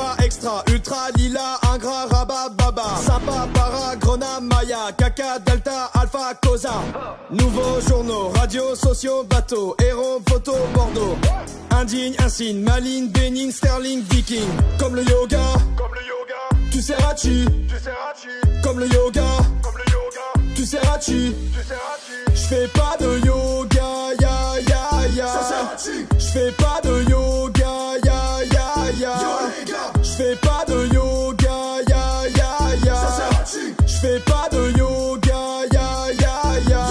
Tabac extra, ultra, lila, ingrat, rabat, baba. Sympa, para, grenade, maya, caca, delta, alpha, cosa. Nouveaux journaux, radios, sociaux, bateaux, héros, photos, Bordeaux. Indigne, insigne, maligne, bénigne, sterling, viking. Comme le yoga, tu seras-tu, comme le yoga, tu seras-tu, j'fais pas de yoga, ya ya ya. J'fais pas de yoga, ya ya ya. J'fais pas de yoga, ya ya ya. J'fais pas de yoga, ya ya ya.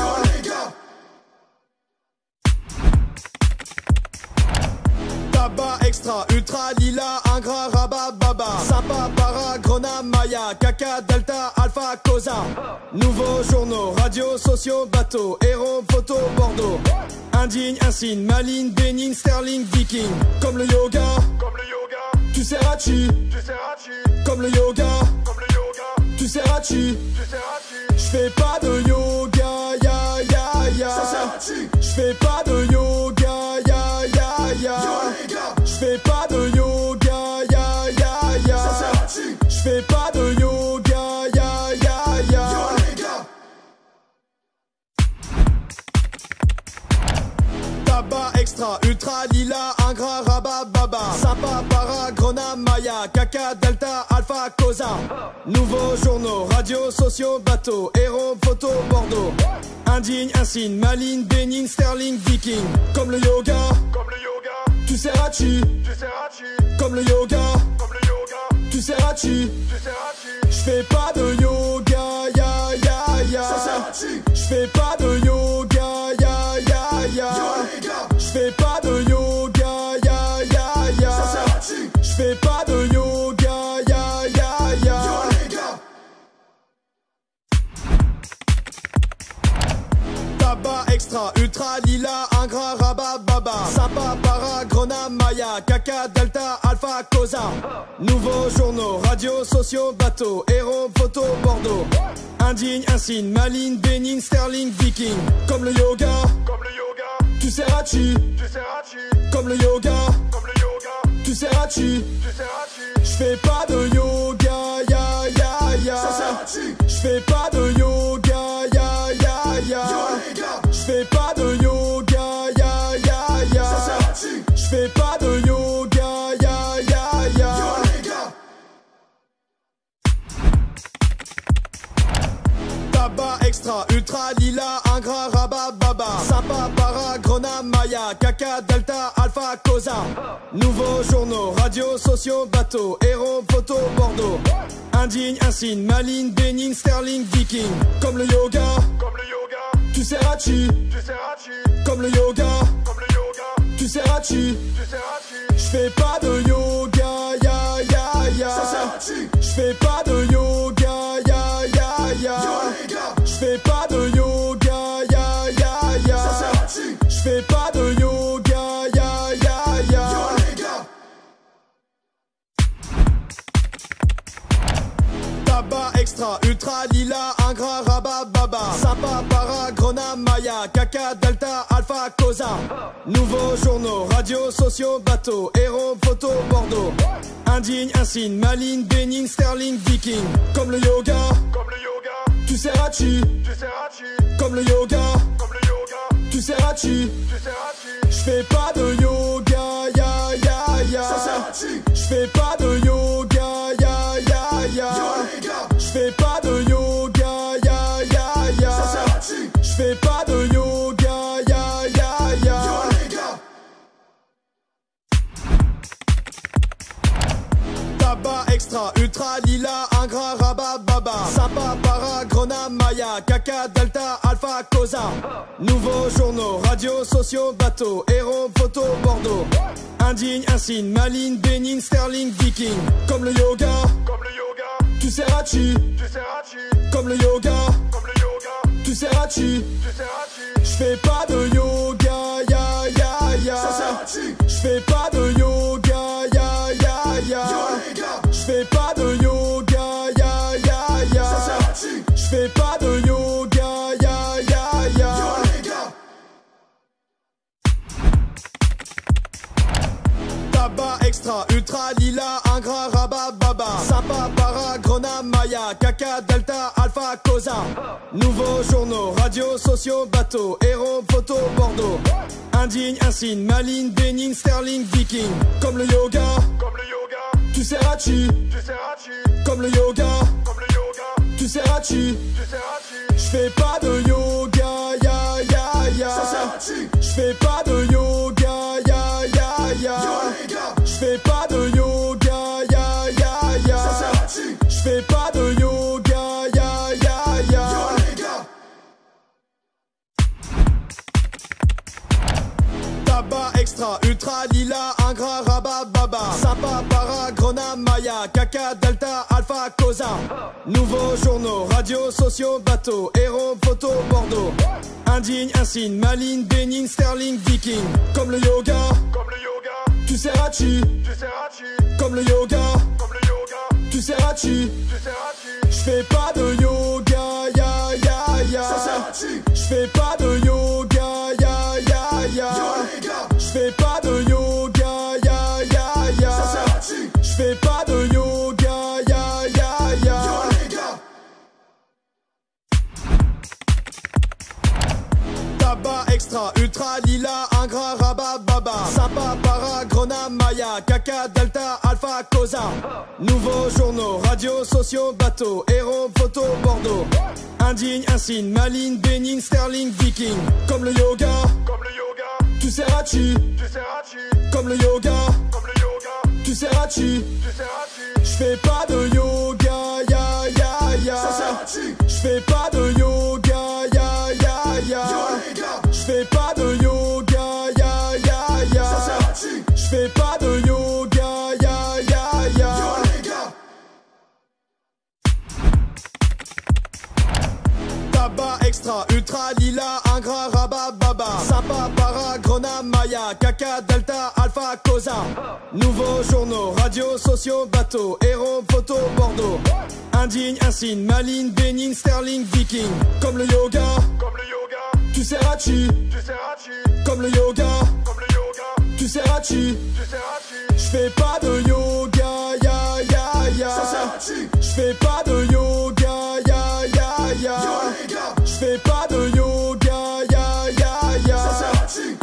Tabac extra, ultra, lila, ingrat, rabat, baba. Sympa, para, grenade, maya, caca, delta, alpha, cosa. Nouveaux journaux, radios, sociaux, bateaux, héros, photos, Bordeaux. Indigne, insigne, maligne, bénigne, sterling, viking. Comme le yoga, tu seras-tu, comme le yoga, tu seras-tu, j'fais pas de yoga, ya ya ya. J'fais pas de yoga, ya ya ya. J'fais pas de yoga, ya ya ya. J'fais pas de yoga, ya ya ya. Tabac extra, ultra, lila, ingrat, rabat, baba. Sympa, para, grenade, maya, caca, delta, alpha, cosa. Nouveaux journaux, radios, sociaux, bateaux, héros, photos, Bordeaux. Indigne, insigne, maligne, bénigne, sterling, viking. Comme le yoga, tu seras-tu, comme le yoga, tu seras-tu, j'fais pas de yoga, ya ya ya. J'fais pas de yoga, ya ya ya. J'fais pas de yoga, ya ya ya. J'fais pas de yoga, ya ya ya. Tabac extra, ultra, lila, ingrat, rabat, baba. Sympa, para, grenade, maya, caca, delta, alpha, cosa. Nouveaux journaux, radios, sociaux, bateaux, héros, photos, Bordeaux. Indigne, insigne, maligne, bénigne, sterling, viking. Comme le yoga, tu seras-tu, comme le yoga, tu seras-tu, j'fais pas de yoga, ya ya ya. J'fais pas de yoga, ya ya ya. J'fais pas de yoga, ya ya ya. J'fais pas de yoga, ya ya ya. Tabac extra, ultra, lila, ingrat, rabat, baba. Sympa, para, grenade, maya, caca, delta, alpha, cosa. Nouveaux journaux, radios, sociaux, bateaux, héros, photos, Bordeaux. Indigne, insigne, maligne, bénigne, sterling, viking. Comme le yoga, tu seras-tu, comme le yoga, tu seras-tu, j'fais pas de yoga, ya ya ya. J'fais pas de yoga, ya ya ya. J'fais pas de yoga, ya ya ya. J'fais pas de yoga, ya ya ya. Tabac extra, ultra, lila, ingrat, rabat, baba. Sympa, para, grenade, maya, caca, delta, alpha, cosa. Nouveaux journaux, radios, sociaux, bateaux, héros, photos, Bordeaux. Indigne, insigne, maligne, bénigne, sterling, viking. Comme le yoga, tu seras-tu, comme le yoga, tu seras-tu, j'fais pas de yoga, ya ya ya. J'fais pas de yoga, ya ya ya. J'fais pas de yoga, ya ya ya. J'fais pas de yoga, ya ya ya. Tabac extra, ultra, lila, ingrat, rabat, baba. Sympa, para, grenade, maya, caca, delta, alpha, cosa. Nouveaux journaux, radios, sociaux, bateaux, héros, photos, Bordeaux. Indigne, insigne, maligne, bénigne, sterling, viking. Comme le yoga, tu seras-tu, comme le yoga, tu seras-tu, j'fais pas de yoga, ya ya ya. J'fais pas de yoga, ya ya ya. J'fais pas de yoga, ya ya ya. J'fais pas de yoga, ya ya ya. Tabac Tabac extra, ultra, lila, ingrat, rabat, baba. Sympa, para, grenade, maya, caca, delta, alpha, cosa. Nouveaux journaux, radios, sociaux, bateaux, héros, photo, Bordeaux. Indigne, insigne, maligne, bénigne, sterling, viking. Comme le yoga, tu sais Hachi. Comme le yoga, tu sais Hachi. J'fais pas de yoga, ya ya ya. J'fais pas de yoga, ya ya ya. J'fais pas de yoga, ya ya ya. J'fais pas de yoga, ya ya ya. Tabac extra, ultra, lila, ingrat, rabat, baba. Sympa, para, grenade, maya, caca, delta, alpha, cosa. Nouveaux journaux, radios, sociaux, bateaux, héros, photo, Bordeaux. Indigne, insigne, maligne, bénigne, sterling, viking. Comme le yoga, tu sais Hachi. Comme le yoga, tu sais Hachi. J'fais pas de yoga, ya ya ya. J'fais pas de yoga, ya ya ya. J'fais pas de yoga, ya ya ya. J'fais pas de yoga, ya ya ya. Tabac extra, ultra, lila, ingrat, rabat, baba. Sympa, para, grenade, maya, caca, delta, alpha, cosa. Nouveaux journaux, radios, sociaux, bateaux, héros, photo, Bordeaux. Indigne, insigne, maligne, bénigne, sterling, viking. Comme le yoga, tu sais Hachi. Comme le yoga, tu sais Hachi. J'fais pas de yoga, ya ya ya. J'fais pas de yoga, ya ya ya. J'fais pas de yoga, ya ya ya. J'fais pas de yoga, ya ya ya. Tabac extra, ultra, lila, ingrat, rabat, baba. Sympa, para, grenade, maya, caca, delta, alpha, cosa. Nouveaux journaux, radios, sociaux, bateaux, héros, photo, Bordeaux. Indigne, insigne, maligne, bénigne, sterling, viking. Comme le yoga, tu sais Hachi. Comme le yoga, tu sais Hachi. J'fais pas de yoga, ya ya ya. J'fais pas de yoga, ya ya ya. J'fais pas de yoga, ya ya ya.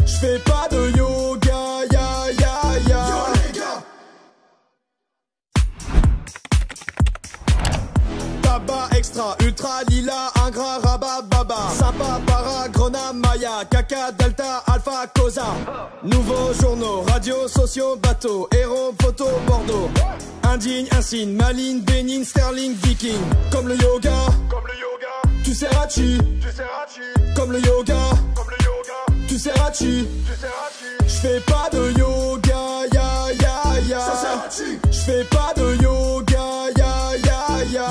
J'fais pas de yoga, ya ya ya. Tabac extra, ultra, lila, ingrat, rabat, baba. Sympa, para, grenade, maya, caca, delta, alpha, cosa. Nouveaux journaux, radios, sociaux, bateaux, héros, photo, Bordeaux. Indigne, insigne, maligne, bénigne, sterling, viking. Comme le yoga, tu sais Hachi. Comme le yoga, tu sais Hachi. J'fais pas de yoga, ya ya ya. J'fais pas de yoga, ya ya ya.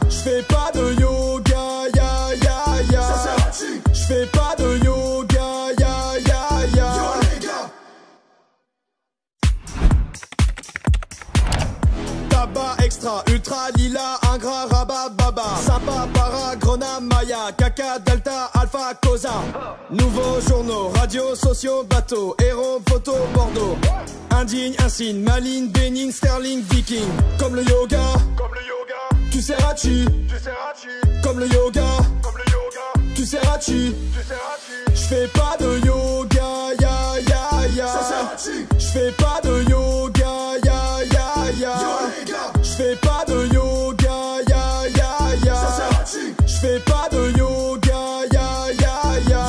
J'fais pas de yoga, ya ya ya. J'fais pas de yoga, ya ya ya. Tabac extra, ultra, lila, ingrat, rabat, baba. Sympa, para, grenade, maya, caca, delta, alpha, cosa. Nouveaux journaux, radios, sociaux, bateaux, héros, photo, Bordeaux. Indigne, insigne, maligne, bénigne, sterling, viking. Comme le yoga, tu sais Hachi. Comme le yoga, tu sais Hachi. J'fais pas de yoga, ya ya ya. J'fais pas de yoga, ya ya ya. J'fais pas de yoga, ya ya ya. J'fais pas de yoga, ya ya ya.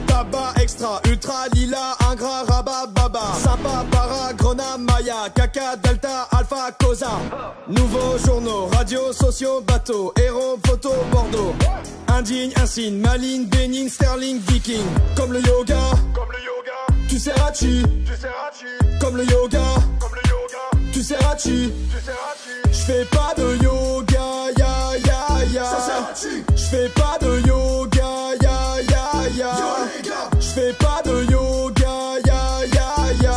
Tabac extra, ultra, lila, ingrat, rabat, baba. Sympa, para, grenade, maya, caca, delta, alpha, cosa. Nouveaux journaux, radios, sociaux, bateaux, héros, photo, Bordeaux. Indigne, insigne, maligne, bénigne, sterling, viking. Comme le yoga, tu sais Hachi. Comme le yoga, tu sais Hachi. J'fais pas de yoga, ya ya ya. J'fais pas de yoga, ya ya ya. J'fais pas de yoga, ya ya ya.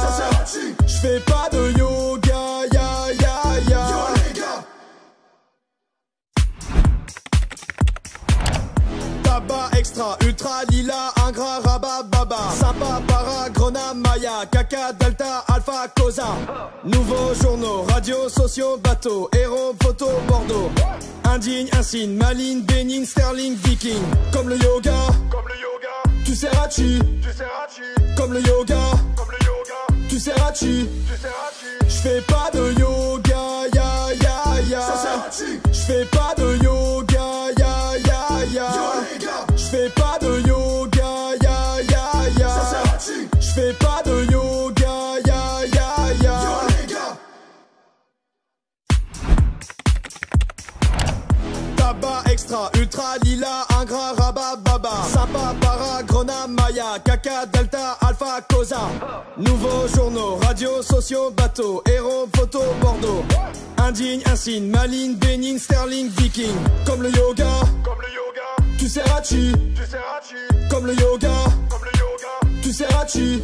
J'fais pas de yoga, ya ya ya. Tabac extra, ultra, ultra lila, ingrat, rabat, baba. Sympa, para, grenat, maya, caca, delta, alpha, cosa. Nouveaux journaux, radios, sociaux, bateaux, héros, photos, Bordeaux. Indigne, insigne, maligne, bénigne, sterling, viking. Comme le yoga, tu seras tu, comme le yoga, tu seras tu. J'fais pas de yoga, ya ya ya. J'fais pas de yoga, ya ya ya. J'fais pas de yoga, ya ya ya. J'fais pas de yoga, ya ya ya. Tabac extra, ultra lila, ingrat, rabat, baba. Sympa, para, grenat, maya, caca, delta, alpha, cosa. Nouveaux journaux, radios, sociaux, bateaux, héros, photos, Bordeaux. Indigne, insigne, maligne, bénigne, sterling, viking. Comme le yoga, tu seras tu, comme le yoga, tu seras tu.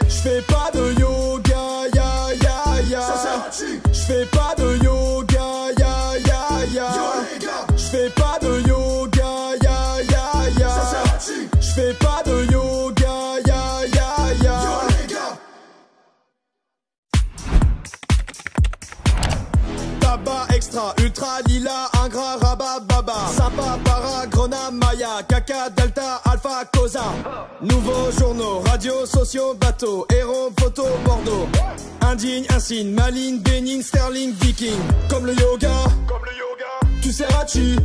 J'fais pas de yoga, ya ya ya. J'fais pas de yoga, ya ya ya. J'fais pas de yoga, ya ya ya. J'fais pas de yoga, ya ya ya. Tabac extra, ultra lila, ingrat, rabat, baba. Sympa, para, grenat, maya, caca, delta, alpha, cosa. Nouveaux journaux, radios, sociaux, bateaux, héros, photos, Bordeaux. Indigne, insigne, maligne, bénigne, sterling, viking. Comme le yoga, tu seras tu,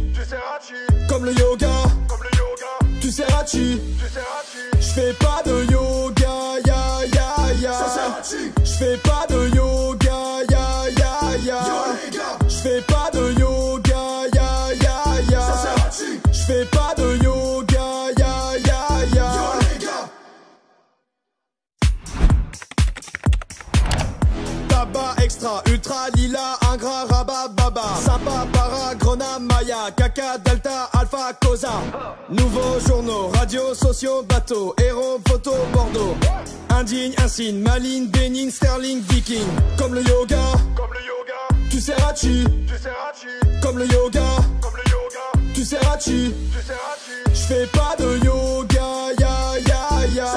comme le yoga, tu seras tu. J'fais pas de yoga, ya ya ya. J'fais pas de yoga, ya ya ya. J'fais pas de yoga, ya ya ya. J'fais pas de yoga, ya ya ya. Tabac extra, ultra lila, ingrat, rabat, baba. Sympa, para, grenat, maya, caca, delta, alpha, cosa. Nouveaux journaux, radios, sociaux, bateaux, héros, photos, Bordeaux. Indigne, insigne, maligne, bénigne, sterling, viking. Comme le yoga, tu seras tu, comme le yoga, tu seras tu. J'fais pas de yoga, ya ya ya.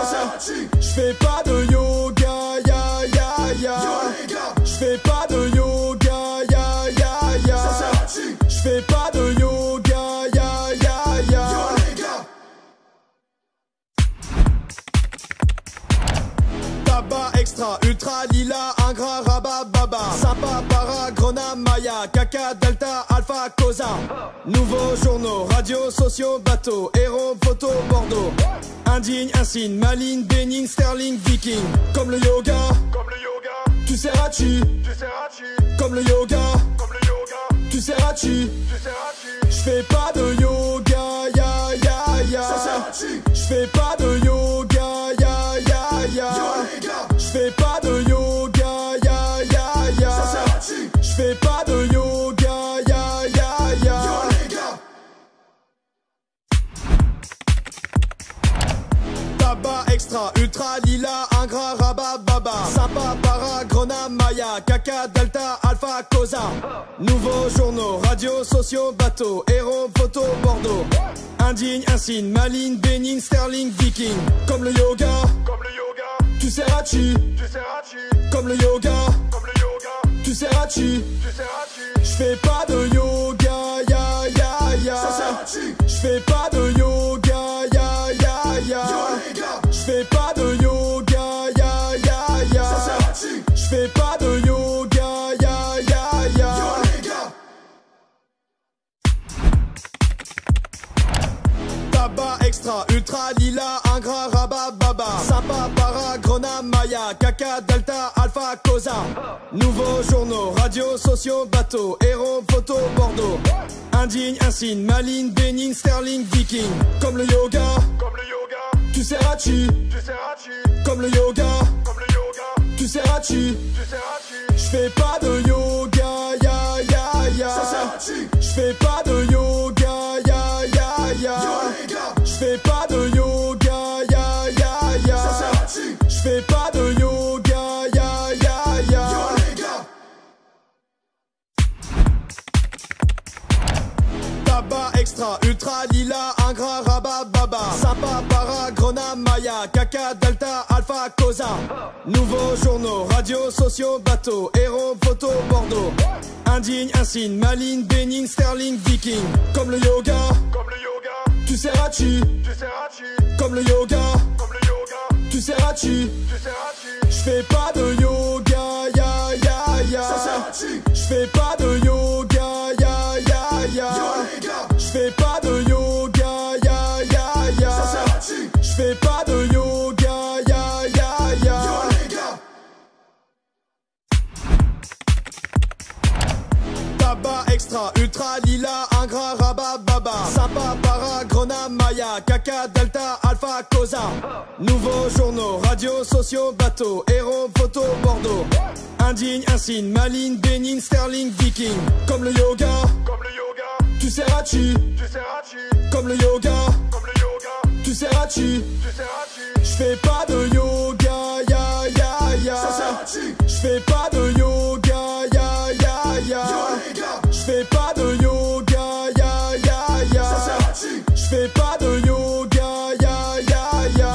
J'fais pas de yoga, ya ya ya. J'fais pas de yoga, ya ya ya. J'fais pas de yoga, ya ya ya. Tabac extra, ultra lila, ingrat, rabat, baba. Sympa, para, grenat, maya, caca, delta, alpha, cosa. Nouveaux journaux, radios, sociaux, bateaux, héros, photos, Bordeaux. Indigne, insigne, maligne, bénigne, sterling, viking. Comme le yoga, tu seras tu, comme le yoga, tu seras tu. J'fais pas de yoga, ya ya ya. J'fais pas de yoga, ya ya ya. J'fais pas de yoga, ya ya ya. J'fais pas de yoga, ya ya ya. Tabac extra, ultra lila, ingrat, rabat, baba. Sympa, para, grenat, maya, caca, delta, alpha, cosa. Nouveaux journaux, radios, sociaux, bateaux, héros, photos, Bordeaux. Indigne, insigne, maligne, bénigne, sterling, viking. Comme le yoga, tu seras tu, comme le yoga, tu seras tu. J'fais pas de yoga, ya ya ya. J'fais pas de yoga, ya ya ya. J'fais pas de yoga, ya ya ya. J'fais pas de yoga, ya ya ya. Tabac extra, ultra lila, ingrat, rabat, baba. Sympa, para, grenat, maya, caca, delta, alpha, cosa. Nouveaux journaux, radios, sociaux, bateaux, héros, photos, Bordeaux. Indigne, insigne, maligne, bénigne, sterling, viking. Comme le yoga, tu seras tu, comme le yoga, tu seras tu. J'fais pas de yoga, ya ya ya. J'fais pas de yoga, ya ya ya. J'fais pas de yoga, ya ya ya. J'fais pas de yoga, ya ya ya. Tabac extra, ultra lila, ingrat, rabat, baba. Sympa, Sympa, para, Grenade, Maya, Caca, Delta, Alpha, Cosa. Nouveaux journaux, radios, sociaux, bateaux, héros, photos, Bordeaux. Indigne, insigne, maligne, bénigne, sterling, viking. Comme le yoga, tu seras-tu, comme le yoga, tu seras-tu, j'fais pas de yoga, ya ya ya. J'fais pas de yoga, ya ya ya. J'fais pas de yoga, ya ya ya. J'fais pas de yoga, ya ya ya. Tabac extra, ultra, lila, ingrat, rabat, baba. Sympa, para, Grenade, Maya, Caca, Delta, Alpha, Cosa. Nouveaux journaux, radios, sociaux, bateaux, héros, photos, Bordeaux. Indigne, insigne, maligne, bénigne, sterling, viking. Comme le yoga, tu seras-tu, comme le yoga, tu seras-tu, j'fais pas de yoga, ya ya ya. J'fais pas de yoga, ya ya ya. J'fais pas de yoga, ya ya ya. J'fais pas de yoga, ya ya ya.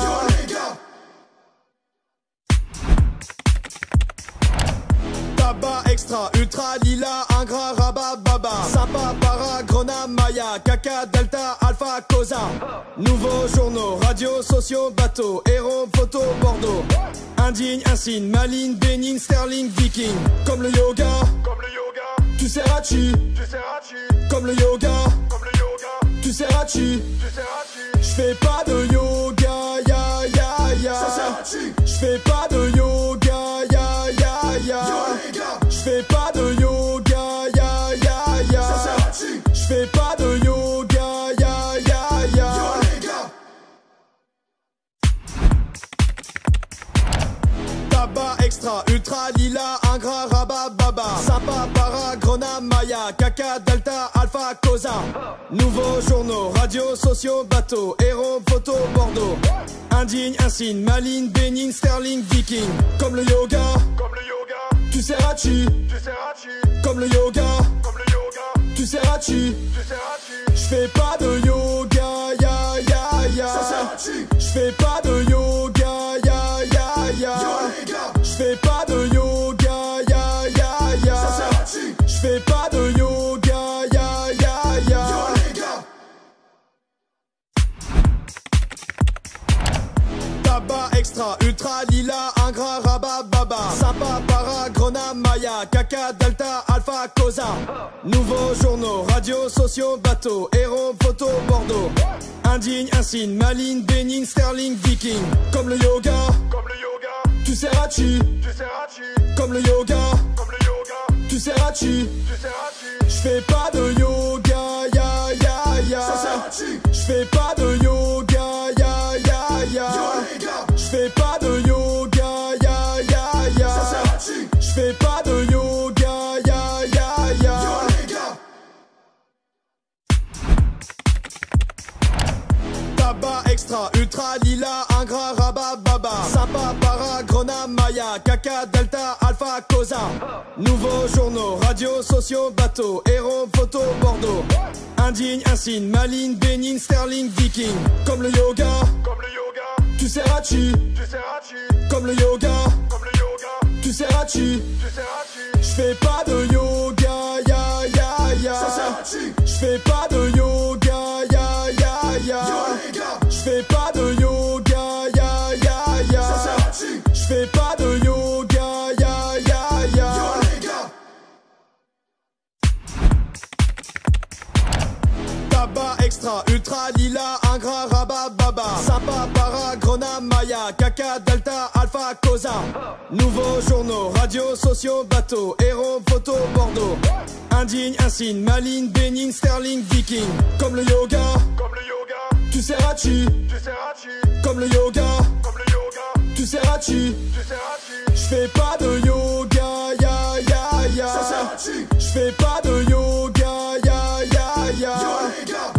Tabac extra, ultra, lila, ingrat, rabat, baba. Sympa, para, Grenade, Maya, Caca, Delta, Alpha, Cosa. Nouveaux journaux, radios, sociaux, bateaux, héros, photos, Bordeaux. Indigne, insigne, maligne, bénigne, sterling, viking. Comme le yoga, tu seras-tu, comme le yoga, tu seras-tu, j'fais pas de yoga, ya ya ya. J'fais pas de yoga, ya ya ya. J'fais pas de yoga, ya ya ya. J'fais pas de yoga, ya ya ya. Tabac extra, ultra, lila, ingrat, rabat, baba. Sympa, para, Grenade, Maya, Caca, Delta, Alpha, Cosa. Nouveaux journaux, radios, sociaux, bateaux, héros, photos, Bordeaux. Indigne, insigne, maligne, bénigne, sterling, viking. Comme le yoga, tu seras-tu, comme le yoga, tu seras-tu, j'fais pas de yoga, ya ya ya. J'fais pas de yoga, ya ya ya. J'fais pas de yoga, ya ya ya. J'fais pas de yoga, ya ya ya. Tabac extra, ultra, lila, ingrat, rabat, baba. Sympa, para, Grenade, Maya, Caca, Delta, Alpha, Cosa. Nouveaux journaux, radios, sociaux, bateaux, héros, photos, Bordeaux. Indigne, insigne, maligne, bénigne, sterling, viking. Comme le yoga, tu seras-tu, comme le yoga, tu seras-tu, j'fais pas de yoga, ya ya ya. J'fais pas de yoga, ya ya ya. J'fais pas de yoga, ya ya ya. J'fais pas de yoga, ya ya ya. Tabac extra, ultra, lila, ingrat, rabat, baba. Sympa, para, Grenade, Maya, Caca, Delta, Alpha, Cosa. Nouveaux journaux, radios, sociaux, bateaux, héros, photos, Bordeaux. Indigne, insigne, maligne, bénigne, sterling, viking. Comme le yoga, tu seras-tu, comme le yoga, tu seras-tu, j'fais pas de yoga, ya ya ya. J'fais pas de yoga, ya ya ya. J'fais pas de yoga, ya ya ya. J'fais pas de yoga, ya ya ya. Tabac extra, ultra, lila, ingrat, rabat, baba. Sympa, para, Grenade, Maya, Caca, Delta, Alpha, Cosa. Nouveaux journaux, radios, sociaux, bateaux, héros, photos, Bordeaux. Indigne, insigne, maligne, bénigne, sterling, viking. Comme le yoga, tu seras-tu, comme le yoga, tu seras-tu, j'fais pas de yoga, ya ya ya. J'fais pas de yoga, ya ya ya.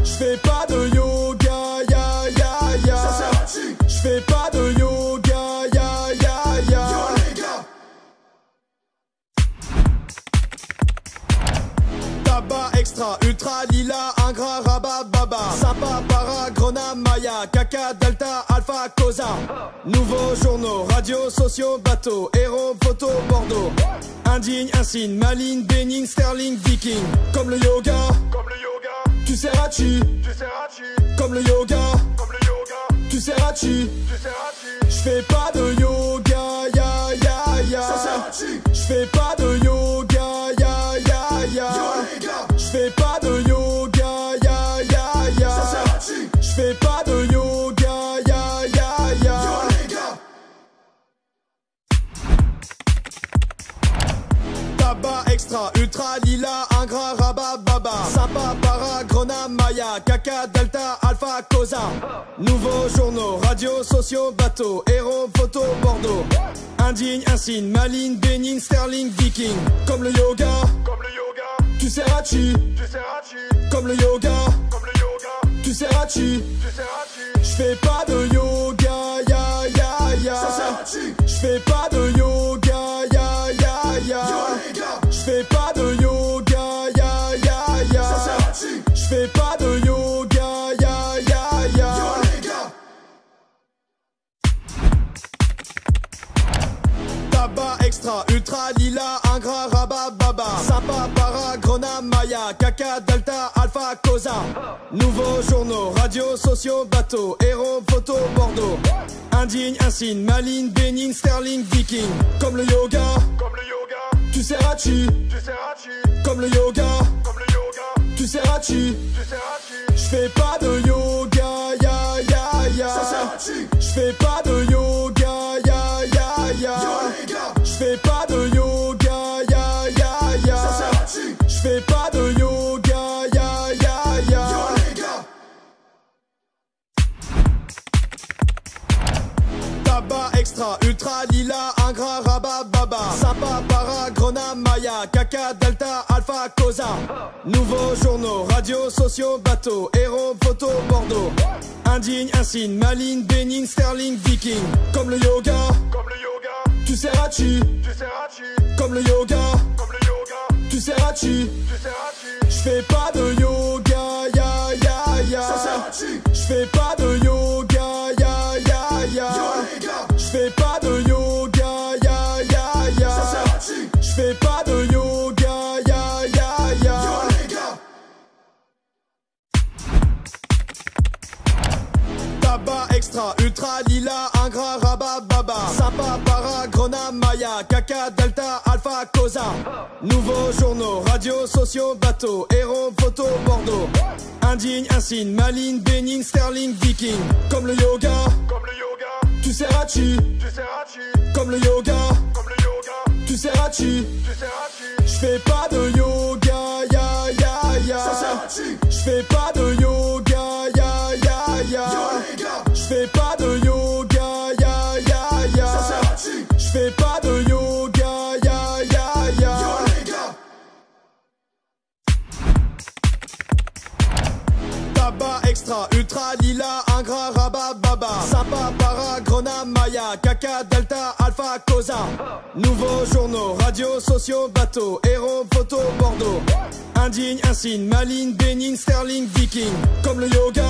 J'fais pas de yoga, ya ya ya. J'fais pas de yoga, ya ya ya. Tabac extra, ultra, lila, ingrat, rabat, baba. Sympa, para, Grenade, Maya, Maya, Kaka, Delta, Alpha, Cosa. Nouveaux journaux, radios, sociaux, bateaux, héros, photos, Bordeaux. Indigne, insigne, maligne, bénigne, sterling, viking. Comme le yoga, tu seras chi. Comme le yoga, tu seras chi. J'fais pas de yoga, ya ya ya. J'fais pas de yoga, ya ya ya. J'fais pas de yoga, ya ya ya. J'fais pas de yoga, ya ya ya. Tabac extra, ultra, lila, ingrat, rabat, baba. Sympa, para, grenat, maya, Kaka, Delta, Alpha, Cosa. Nouveaux journaux, radios, sociaux, bateaux, héros, photos, Bordeaux. Indigne, insigne, maligne, bénigne, sterling, viking. Comme le yoga, tu seras chi. Comme le yoga, tu seras chi. J'fais pas de yoga, ya ya ya. J'fais pas de yoga, ya ya ya. J'fais pas de yoga, ya ya ya. J'fais pas de yoga, ya ya ya. Tabac extra, ultra, lila, ingrat, rabat, baba. Sympa, para, grenat, maya, Kaka, Delta, Alpha, Cosa. Nouveaux journaux, radios, sociaux, bateaux, héros, photos, Bordeaux. Indigne, insigne, maligne, bénigne, sterling, viking. Comme le yoga, tu seras chi. Comme le yoga, tu seras chi. J'fais pas de yoga, ya ya ya. J'fais pas de yoga, ya ya ya. J'fais pas de yoga, ya ya ya. J'fais pas de yoga, ya ya ya. Tabac extra, ultra, lila, ingrat, rabat, baba. Sympa, para, grenat, maya, Kaka, Delta, Alpha, Cosa. Nouveaux journaux, radios, sociaux, bateaux, héros, photos, Bordeaux. Indigne, insigne, maligne, bénigne, sterling, viking. Comme le yoga, tu seras chi. Comme le yoga, tu seras chi. J'fais pas de yoga, ya ya ya. J'fais pas de yoga, ya ya ya. J'fais pas de yoga, ya ya ya. J'fais pas de yoga, ya ya ya. Tabac extra, ultra, lila, ingrat, rabat, baba. Sympa, para, grenat, maya, Kaka, Delta, Alpha, Cosa. Nouveaux journaux, radios, sociaux, bateaux, héros, photos, Bordeaux. Indigne, insigne, maligne, bénigne, sterling, viking. Comme le yoga, tu seras chi. Comme le yoga, tu seras chi. J'fais pas de yoga, ya ya ya. J'fais pas de yoga, ya ya ya. J'fais pas de yoga, ya ya ya. J'fais pas de yoga, ya ya ya. Tabac extra, ultra, lila, ingrat, rabat, baba. Sympa, para, grenat, maya, Kaka, Delta, Alpha, Cosa. Nouveaux journaux, radios, sociaux, bateaux, héros, photos, Bordeaux. Indigne, insigne, maligne, bénigne, sterling, viking. Comme le yoga,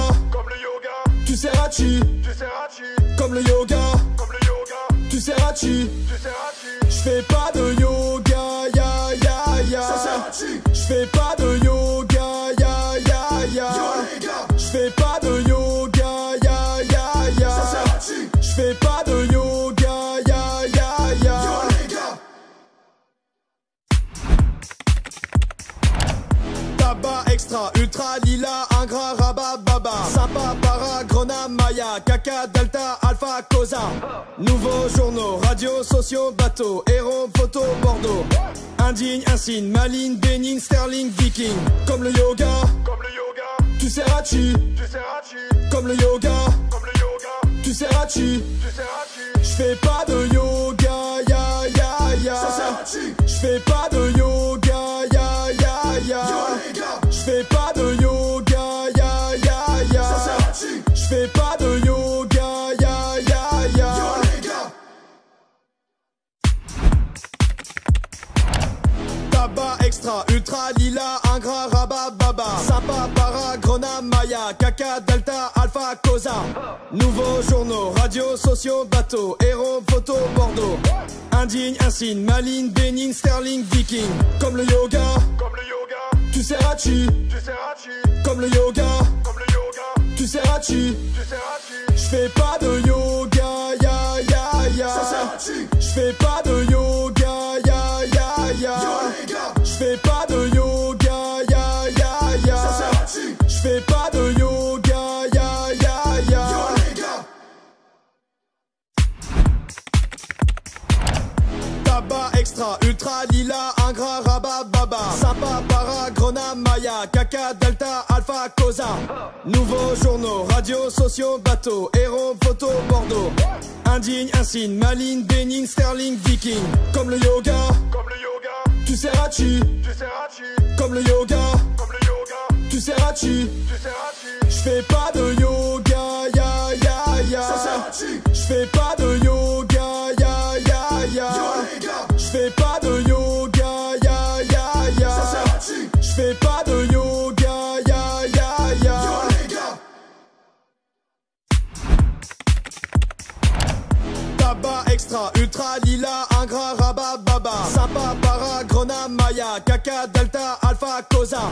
tu seras chi. Comme le yoga, tu seras chi. J'fais pas de yoga, ya ya ya. J'fais pas de yoga, ya ya ya. J'fais pas de yoga, ya ya ya. J'fais pas de yoga, ya ya ya. Tabac extra, ultra, lila, ingrat, rabat, baba. Sympa, para, grenat, maya, Kaka, Delta, Alpha, Cosa. Nouveaux journaux, radios, sociaux, bateaux, héros, photos, Bordeaux. Indigne, insigne, maligne, bénigne, sterling, viking. Comme le yoga, tu seras chi. Comme le yoga, tu seras chi. J'fais pas de yoga, ya ya ya. J'fais pas de yoga, ya ya ya. J'fais pas de yoga, ya ya ya. J'fais pas de yoga, ya ya ya. Tabac extra, ultra, lila, ingrat, rabat, baba. Sympa, Sympa, para, Grenade, Maya, Caca, Delta, Alpha, Cosa. Nouveaux journaux, radios, sociaux, bateaux, héros, photos, Bordeaux. Indigne, insigne, maligne, bénigne, sterling, viking. Comme le yoga, tu sais Hachi. Comme le yoga, tu sais Hachi. J'fais pas de yoga, ya ya ya. J'fais pas de yoga, ya ya ya. J'fais pas de yoga, ya ya ya. J'fais pas de yoga, ya ya ya. Tabac extra, ultra, lila, ingrat, rabat, baba. Sympa, para, Grenade, Maya, Caca, Delta, Alpha, Cosa. Nouveaux journaux, radios, sociaux, bateaux, héros, photos, Bordeaux. Indigne, insigne, maligne, bénigne, sterling, viking. Comme le yoga, tu sais Hachi. Comme le yoga, tu sais Hachi. J'fais pas de yoga, ya ya ya. J'fais pas de yoga, ya ya ya. J'fais pas de yoga, ya ya ya. J'fais pas de yoga, ya ya ya. Tabac extra, ultra, lila, ingrat, rabat, baba. Sympa, para, Grenade, Maya, Caca, Delta, Alpha, Cosa.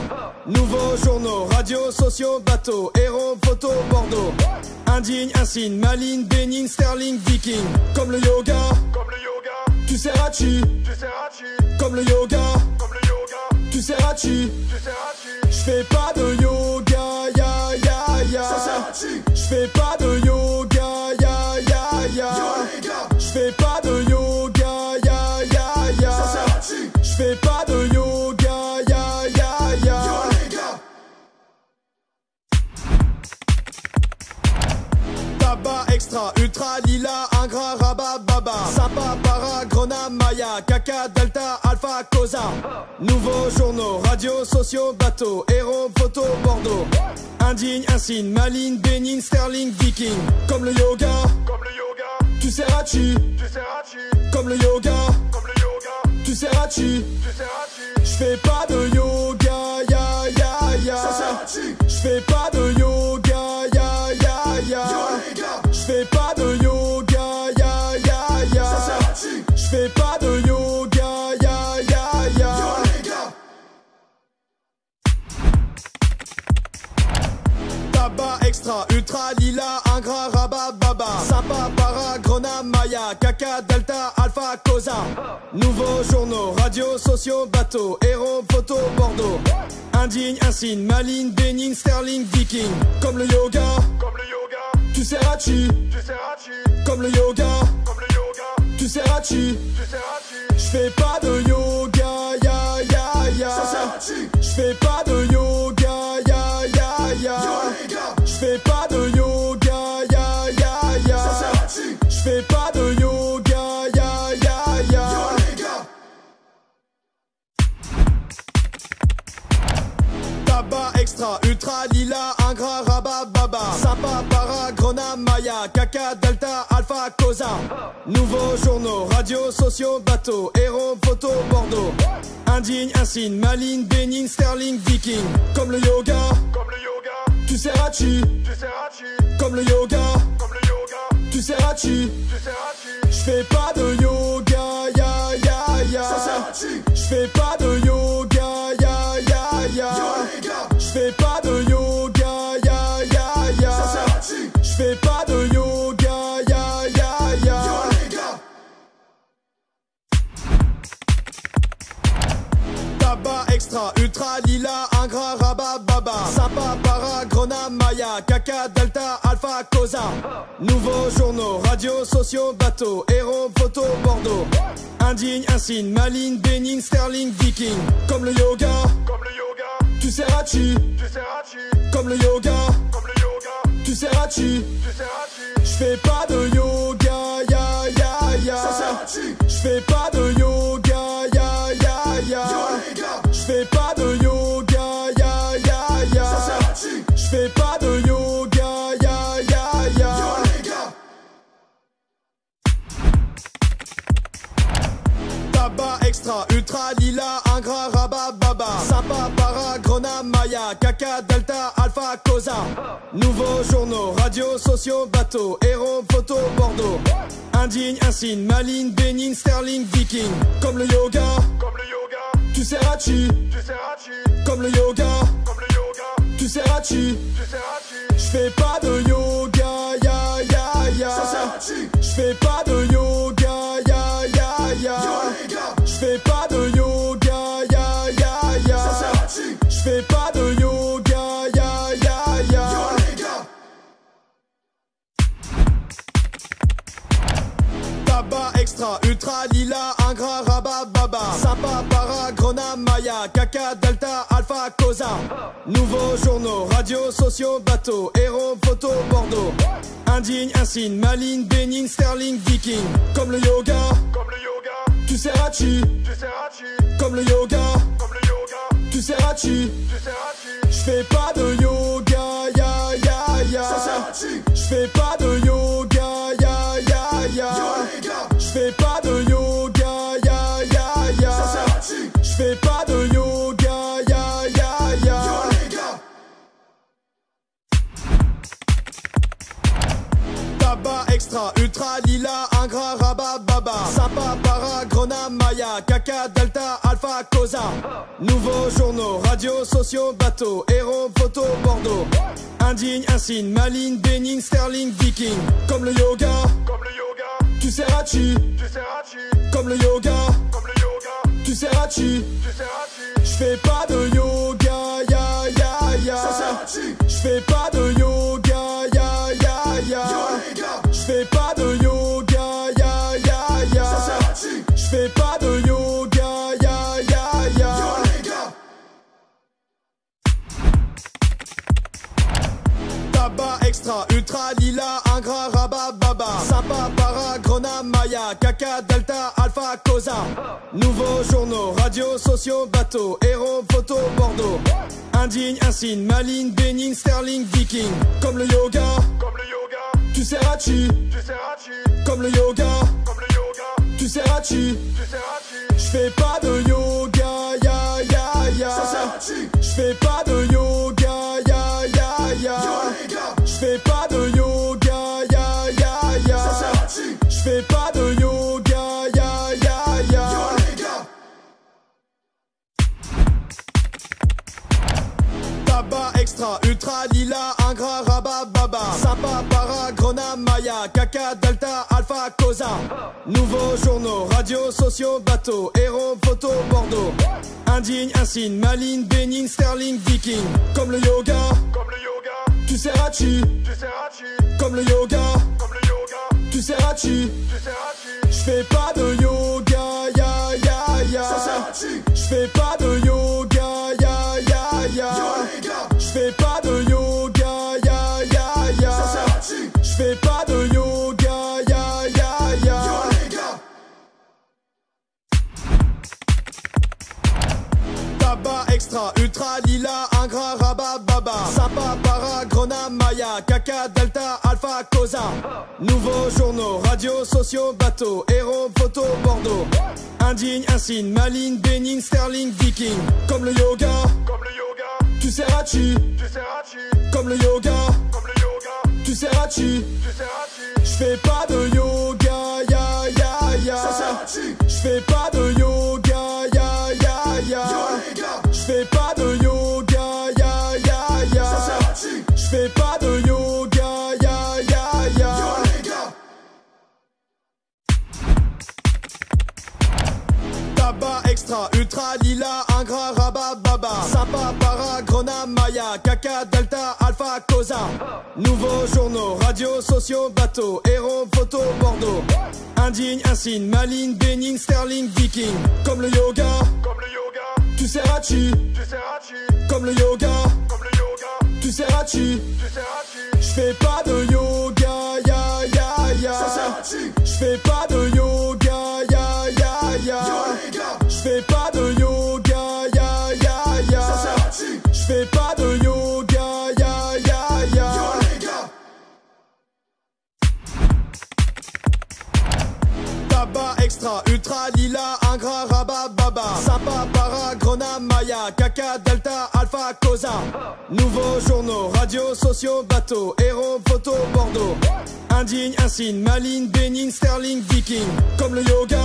Nouveaux journaux, radios, sociaux, bateaux, héros, photos, Bordeaux. Indigne, insigne, maligne, bénigne, sterling, viking. Comme le yoga, tu sais Hachi. Comme le yoga, tu sais Hachi. J'fais pas de yoga, ya ya ya. J'fais pas de yoga, ya ya ya. J'fais pas de yoga, ya ya ya. J'fais pas de yoga, ya ya ya. Tabac extra, ultra, lila, ingrat, rabat, baba. Sympa, para, Grenade, Maya, Caca, Delta, Alpha, Cosa. Nouveaux journaux, radios, sociaux, bateaux, héros, photos, Bordeaux. Indigne, insigne, maligne, bénigne, sterling, viking. Comme le yoga, tu sais Hachi. Comme le yoga, tu sais Hachi. J'fais pas de yoga, ya ya ya. J'fais pas de yoga, ya ya ya. J'fais pas de yoga, ya ya ya. J'fais pas de yoga, ya ya ya. Tabac extra, ultra, lila, ingrat, rabat, baba. Sympa, para, Grenade, Maya, Caca, Delta, Alpha, Cosa. Nouveaux journaux, radios, sociaux, bateaux, héros, photos, Bordeaux. Indigne, insigne, maligne, bénigne, sterling, viking. Comme le yoga, tu sais Hachi. Comme le yoga, tu sais Hachi. J'fais pas de yoga, ya ya ya. J'fais pas de yoga, ya ya ya. J'fais pas de yoga, ya ya ya. J'fais pas de yoga, ya ya ya. Tabac extra, ultra, lila, ingrat, rabat, baba. Sympa, para, Grenade, Maya, Caca, Delta, Alpha, Cosa. Nouveaux journaux, radios, sociaux, bateaux, héros, photos, Bordeaux. Indigne, insigne, maligne, bénigne, sterling, viking. Comme le yoga, tu sais Hachi. Comme le yoga, tu sais Hachi. J'fais pas de yoga, ya ya ya. J'fais pas de yoga, ya ya ya. J'fais pas de yoga, ya ya ya. J'fais pas de yoga, ya ya ya. Tabac extra, ultra, lila, ingrat, rabat, baba. Sympa, para, Grenade, Maya, Caca, Delta, Alpha, Cosa. Nouveaux journaux, radios, sociaux, bateaux, héros, photos, Bordeaux. Indigne, insigne, maligne, bénigne, sterling, viking. Comme le yoga, tu sais Hachi. Comme le yoga, tu sais Hachi. J'fais pas de yoga, ya ya ya. J'fais pas de yoga, ya ya ya. J'fais pas de yoga, ya ya ya. J'fais pas de yoga, ya ya ya. Tabac extra, ultra, lila, ingrat, rabat, baba. Sympa, para, Grenade, Maya, Caca, Delta, Alpha, Cosa. Nouveaux journaux, radios, sociaux, bateaux, héros, photos, Bordeaux. Indigne, insigne, maligne, bénigne, sterling, viking. Comme le yoga, tu seras chi. Comme le yoga, tu seras chi. J'fais pas de yoga, ya ya ya. J'fais pas de yoga, ya ya ya. J'fais pas de yoga, ya ya ya. J'fais pas de yoga, ya ya ya. Tabac extra, ultra, lila, ingrat, rabat, baba. Sympa, para, grenat, maya, caca, delta, alpha, cosa. Nouveaux journaux, radios, sociaux, bateaux, héros, photos, Bordeaux. Indigne, insigne, maligne, bénigne, sterling, viking. Comme le yoga, tu seras chi. Comme le yoga, tu seras chi. J'fais pas de yoga, ya ya ya. J'fais pas de yoga, ya ya ya. J'fais pas de yoga, ya ya ya. J'fais pas de yoga, ya ya ya. Tabac extra, ultra, lila, ingrat, rabat, baba. Sympa, para, grenat, maya, caca, delta, alpha, cosa. Nouveaux journaux, radios, sociaux, bateaux, héros, photos, Bordeaux. Indigne, insigne, maligne, bénigne, sterling, viking. Comme le yoga, tu seras chi. Comme le yoga, tu seras chi. J'fais pas de yoga, ya ya ya. J'fais pas de yoga, ya ya ya. J'fais pas de yoga, ya ya ya. J'fais pas de yoga, ya ya ya. Tabac extra, ultra, lila, ingrat, rabat, baba. Sympa, para, grenat, maya, caca, delta, alpha, cosa. Nouveaux journaux, radios, sociaux, bateaux, héros, photos, Bordeaux. Indigne, insigne, maligne, bénigne, sterling, viking. Comme le yoga, tu seras chi. Comme le yoga, tu seras chi. J'fais pas de yoga, ya ya ya. J'fais pas de yoga, ya ya ya. J'fais pas de yoga, ya ya ya. J'fais pas de yoga, ya ya ya. Tabac extra, ultra, lila, ingrat, rabat, baba. Sympa, para, grenat, maya, caca, delta, alpha, cosa. Nouveaux journaux, radios, sociaux, bateaux, héros, photos, Bordeaux. Indigne, insigne, maligne, bénigne, sterling, viking. Comme le yoga, tu seras chi. Comme le yoga, tu seras chi. J'fais pas de yoga, ya ya ya. J'fais pas de yoga, ya ya ya. J'fais pas de yoga, ya ya ya. J'fais pas de yoga, ya ya ya. Tabac extra, ultra, lila, ingrat, rabat, baba. Sympa, para, grenat, maya, caca, delta, alpha, cosa. Nouveaux journaux, radios, sociaux, bateaux, héros, photos, Bordeaux. Indigne, insigne, maligne, bénigne, sterling, viking. Comme le yoga, tu seras chi. Comme le yoga, tu seras chi. J'fais pas de yoga, ya ya ya. J'fais pas de yoga, ya ya ya. J'fais pas de yoga, ya ya ya. J'fais pas de yoga, ya ya ya. Tabac extra, ultra, lila, ingrat, rabat, baba. Sympa, para, grenat, maya, caca, delta, alpha, cosa. Nouveaux journaux, radios, sociaux, bateaux, héros, photos, Bordeaux. Indigne, insigne, maligne, bénigne, sterling, viking. Comme le yoga, tu seras chi. Comme le yoga, tu seras chi. J'fais pas de yoga, ya ya ya. J'fais pas de yoga, ya ya ya. J'fais pas de yoga, ya ya ya. J'fais pas de yoga, ya ya ya. Tabac extra, ultra, lila, ingrat, rabat, baba. Sympa, para, grenat, maya, caca, delta, alpha. Alpha, Cosa. Nouveaux journaux, radios, sociaux, bateaux, héros, photos, Bordeaux. Indigne, insigne, maligne, bénigne, sterling, viking. Comme le yoga,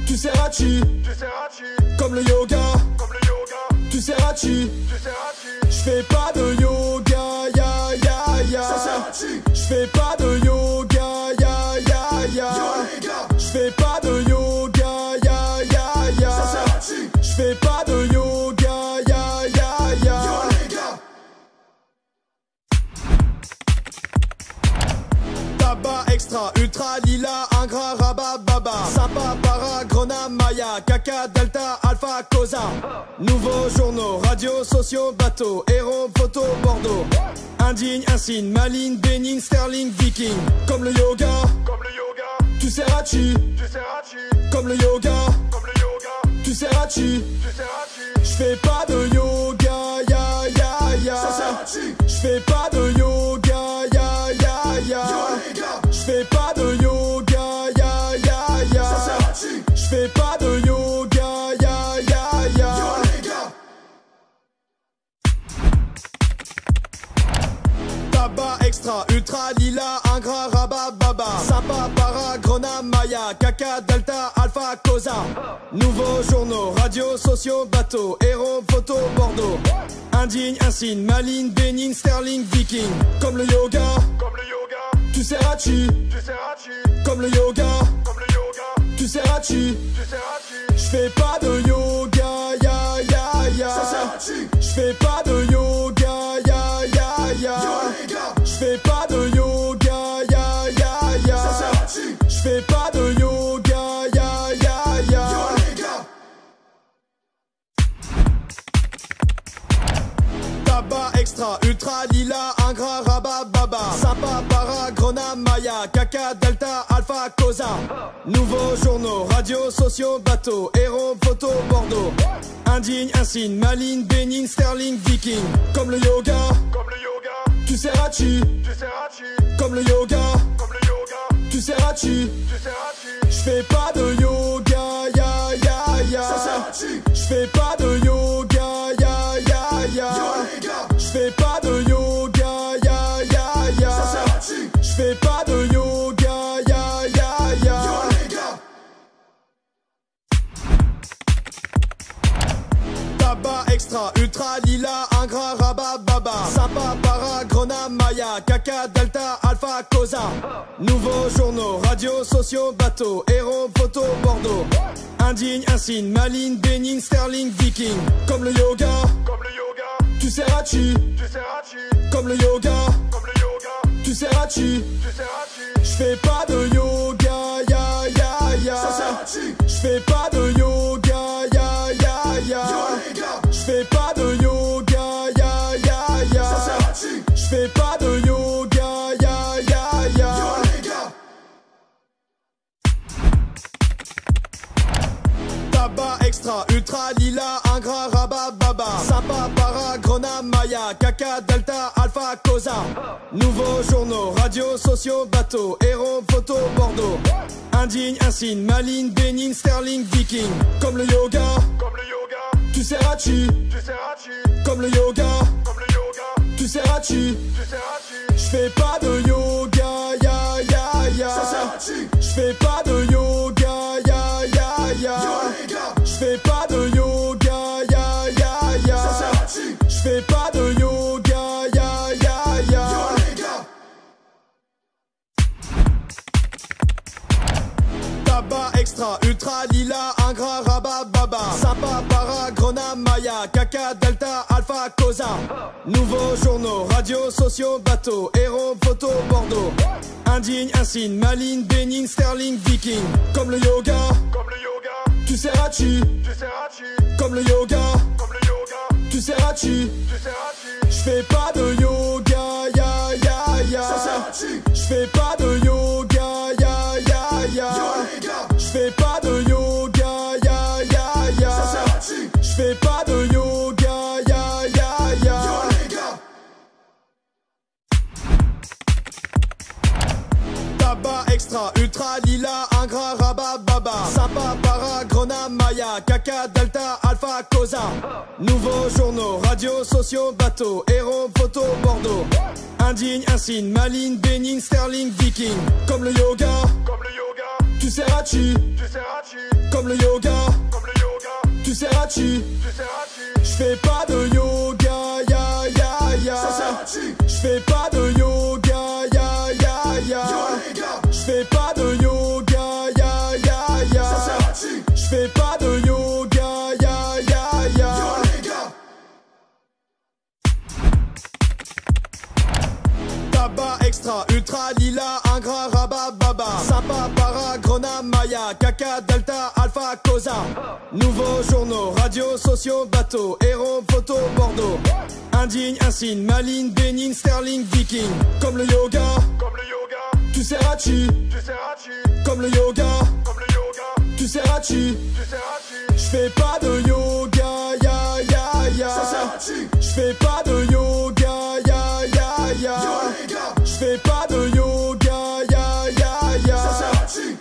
tu seras-tu, comme le yoga, tu seras-tu, j'fais pas de yoga, ya ya ya. J'fais pas de yoga, ya ya ya. J'fais pas de yoga, ya ya ya. J'fais pas de yoga, ya ya ya. Tabac extra, ultra, lila, ingrat, rabat, baba. Sympa, para, grona, maya, caca, delta, alpha, cosa. Nouveaux journaux, radios, sociaux, bateaux, héros, photos, Bordeaux. Indigne, insigne, maligne, bénigne, sterling, viking. Comme le yoga, tu seras-tu, comme le yoga, tu seras-tu, j'fais pas de yoga, ya ya ya. J'fais pas de yoga, ya ya ya. J'fais pas de yoga, ya ya ya. J'fais pas de yoga, ya ya ya. Tabac extra, ultra, lila, ingrat, rabat, baba. Sympa, para, grona, maya, caca, delta, alpha, cosa. Nouveaux journaux, radios, sociaux, bateaux, héros, photos, Bordeaux. Indigne, insigne, maligne, bénigne, sterling, viking. Comme le yoga, tu seras-tu, comme le yoga, tu seras-tu, j'fais pas de yoga, ya ya ya. J'fais pas de yoga, ya ya ya. J'fais pas de yoga, ya ya ya. J'fais pas de yoga, ya ya ya. Tabac extra, ultra, lila, ingrat, rabat, baba. Sympa, para, grona, maya, caca, delta, alpha, cosa. Nouveaux journaux, radios, sociaux, bateaux, héros, photos, Bordeaux. Indigne, insigne, maligne, bénigne, sterling, viking. Comme le yoga, tu seras-tu, comme le yoga, tu seras-tu, j'fais pas de yoga, ya ya ya. J'fais pas de yoga, ya ya ya. J'fais pas de yoga, ya ya ya. J'fais pas de yoga, ya ya ya. Tabac extra, ultra, lila, ingrat, rabat, baba. Sympa, para, grona, maya, caca, delta, alpha, cosa. Nouveaux journaux, radios, sociaux, bateaux, héros, photos, Bordeaux. Indigne, insigne, maligne, bénigne, sterling, viking. Comme le yoga, tu seras-tu, comme le yoga, tu seras-tu, j'fais pas de yoga, ya ya ya. J'fais pas de yoga, ya ya ya. J'fais pas de yoga, ya ya ya. J'fais pas de yoga, ya ya ya. Tabac extra, ultra, lila, ingrat, rabat, baba. Sympa, para, grona, maya, caca, delta, alpha, cosa. Nouveaux journaux, radios, sociaux, bateaux, héros, photos, Bordeaux. Indigne, insigne, maligne, bénigne, sterling, viking. Comme le yoga, tu seras-tu, comme le yoga, tu seras-tu, j'fais pas de yoga, ya ya ya. J'fais pas de yoga, ya ya ya. J'fais pas de yoga, ya ya ya. J'fais pas de yoga, ya ya ya. Tabac extra, ultra, lila, ingrat, rabat, baba. Sympa, para, grona, maya, caca, delta, alpha, cosa. Nouveaux journaux, radios, sociaux, bateaux, héros, photos, Bordeaux. Indigne, insigne, maligne, bénigne, sterling, viking. Comme le yoga, tu seras-tu, comme le yoga, tu seras-tu, j'fais pas de yoga, ya ya ya. J'fais pas de yoga, ya ya ya. J'fais pas de yoga, ya ya ya. J'fais pas de yoga, ya ya ya. Tabac extra, ultra, lila, ingrat, rabat, baba. Sympa, para, grenat, maya, caca, delta, alpha, cosa. Nouveaux journaux, radios, sociaux, bateaux, héros, photos, Bordeaux. Indigne, insigne, maligne, bénigne, sterling, viking. Comme le yoga, tu seras-tu, comme le yoga, tu seras-tu, j'fais pas de yoga, ya ya ya. J'fais pas de yoga, ya ya ya. J'fais pas de yoga, ya ya ya. J'fais pas de yoga, ya ya ya. Tabac extra, ultra, lila, ingrat, rabat, baba. Sympa, para, grenat, maya, caca, delta, alpha, cosa. Nouveaux journaux, radios, sociaux, bateaux, héros, photos, Bordeaux. Indigne, insigne, maligne, bénigne, sterling, viking. Comme le yoga, tu seras-tu, comme le yoga, tu seras-tu, j'fais pas de yoga, ya ya ya. J'fais pas de yoga, ya ya ya. J'fais pas de yoga, ya ya ya.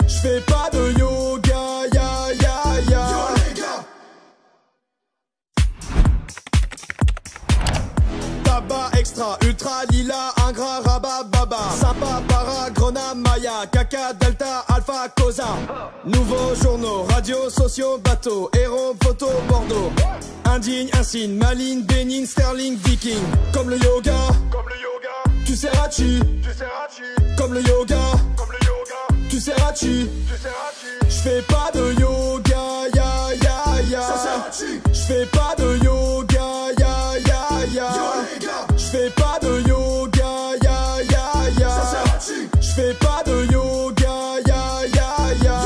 J'fais pas de yoga, ya ya ya. Tabac extra, ultra, lila, ingrat, rabat, baba. Sympa, para, grenat, maya, caca, delta, alpha, cosa. Nouveaux journaux, radios, sociaux, bateaux, héros, photos, Bordeaux. Indigne, insigne, maligne, bénigne, sterling, viking. Comme le yoga, tu seras-tu, comme le yoga, tu seras-tu, j'fais pas de yoga, ya ya ya. J'fais pas de yoga, ya ya ya. J'fais pas de yoga, ya ya ya. J'fais pas de yoga, ya ya ya.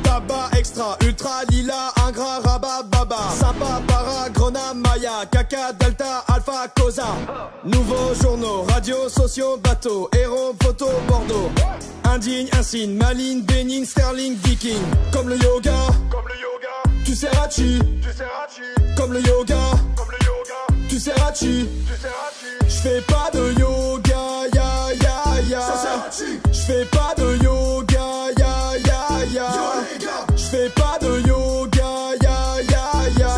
Tabac extra, ultra, lila, ingrat, rabat, baba. Sympa, para, grenat, maya, caca, delta, alpha, cosa. Nouveaux journaux, radios, sociaux, bateaux, héros, photos, Bordeaux. Indigne, insigne, maligne, bénigne, sterling, viking. Comme le yoga, tu seras-tu, comme le yoga, tu seras-tu, j'fais pas de yoga, ya ya ya. J'fais pas de yoga, ya ya ya. J'fais pas de yoga, ya ya ya.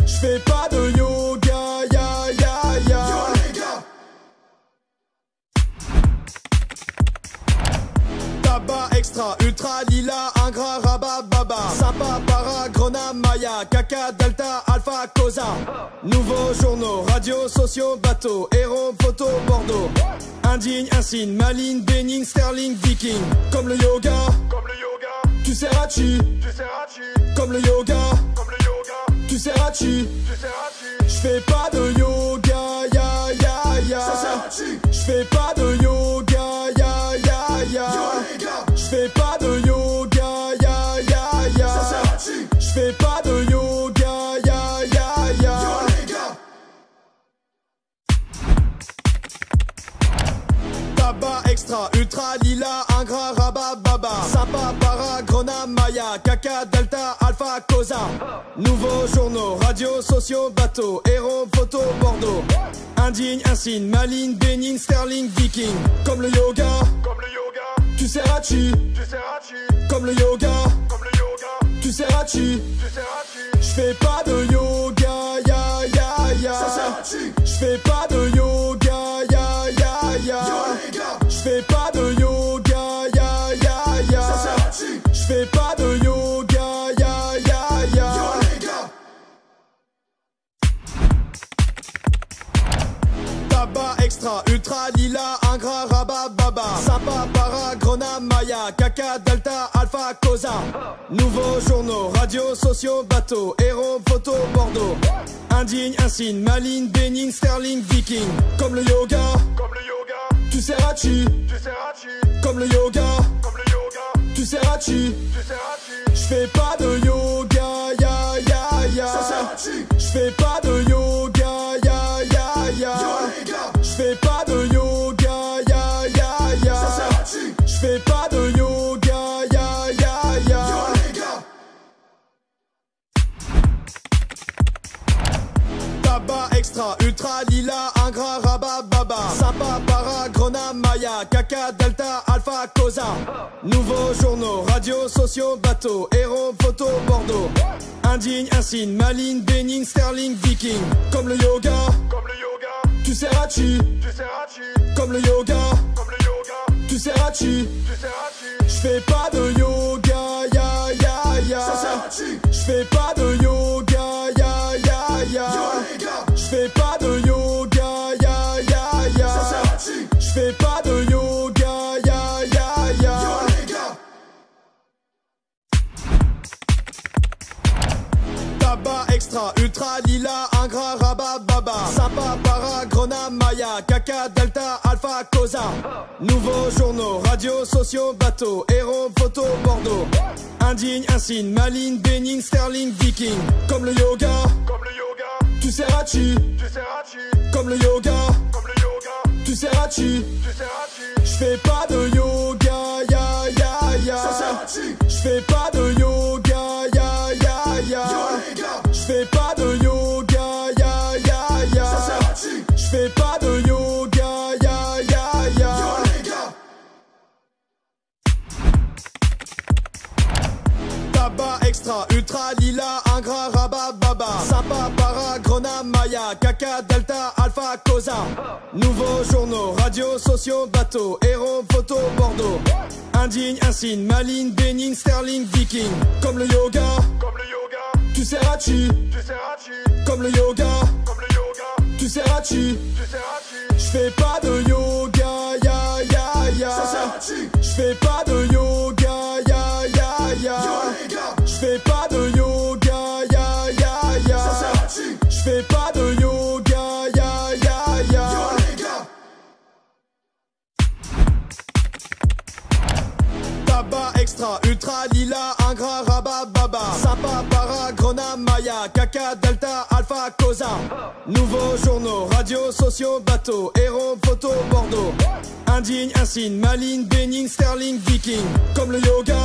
J'fais pas de yoga, ya ya ya. Tabac extra, ultra, lila, ingrat, rabat, baba. Sympa, para, grenat, maya, caca, delta, alpha, cosa. Nouveaux journaux, radios, sociaux, bateaux, héros, photos, Bordeaux. Indigne, insigne, maligne, bénigne, sterling, viking. Comme le yoga, tu seras-tu, comme le yoga, tu seras-tu, j'fais pas de yoga, ya ya ya. J'fais pas de yoga, ya ya ya. J'fais pas de yoga, ya ya ya. J'fais pas de yoga, ya ya ya. Tabac extra, ultra, lila, ingrat, rabat, baba. Sympa, para, grenat, maya, caca, delta, alpha, cosa. Nouveaux journaux, radios, sociaux, bateaux, héros, photos, Bordeaux. Indigne, insigne, maligne, bénigne, sterling, viking. Comme le yoga, tu seras-tu, comme le yoga, tu seras-tu, j'fais pas de yoga, ya ya ya. J'fais pas de yoga, ya ya ya. J'fais pas de yoga, ya ya ya. J'fais pas de yoga, ya ya ya. Tabac extra, ultra, lila, ingrat, rabat, baba. Sympa, para, grenat, maya, caca, delta, alpha, cosa. Nouveaux journaux, radios, sociaux, bateaux, héros, photos, Bordeaux. Indigne, insigne, maligne, bénigne, sterling, viking. Comme le yoga, tu seras-tu, comme le yoga, tu seras-tu, j'fais pas de yoga, ya ya ya. J'fais pas de yoga, ya ya ya. J'fais pas de yoga, ya ya ya. J'fais pas de yoga, ya ya ya. Tabac extra, ultra, lila, ingrat, rabat, baba. Sympa, para, grenade, maya, caca, delta, alpha, cosa. Nouveaux journaux, radios, sociaux, bateaux, héros, photos, Bordeaux. Indigne, insigne, maligne, bénigne, sterling, viking. Comme le yoga, tu sais rachi. Comme le yoga, tu sais rachi. J'fais pas de yoga, ya ya ya. J'fais pas de yoga, ya ya ya. J'fais pas de yoga, ya ya ya. J'fais pas de yoga, ya ya ya. Tabac extra, ultra, lila, ingrat, rabat, baba. Sympa, para, grenade, maya, caca, delta, alpha, cosa. Nouveaux journaux, radios, sociaux, bateaux, héros, photos, Bordeaux. Indigne, insigne, maligne, bénigne, sterling, viking. Comme le yoga, tu sais rachi. Comme le yoga, tu sais rachi. J'fais pas de yoga, ya ya ya. J'fais pas de yoga, ya ya ya. J'fais pas de yoga, ya ya ya. J'fais pas de yoga, ya ya ya. Tabac extra, ultra, lila, ingrat, rabat, baba. Sympa, para, grenade, maya, caca, delta, alpha, cosa. Nouveaux journaux, radios, sociaux, bateaux, héros, photos, Bordeaux. Indigne, insigne, maligne, bénigne, sterling, viking. Comme le yoga, tu sais rachi. Comme le yoga, tu sais rachi. J'fais pas de yoga, ya ya ya. J'fais pas de yoga, ya ya ya. J'fais pas de yoga, ya ya ya. J'fais pas de yoga, ya ya ya. Tabac extra, ultra, lila, ingrat, rabat, baba. Sympa, para, grenade, maya, caca, delta, alpha, cosa. Nouveaux journaux, radios, sociaux, bateaux, héros, photos, Bordeaux. Indigne, insigne, maligne, bénigne, sterling, viking. Comme le yoga,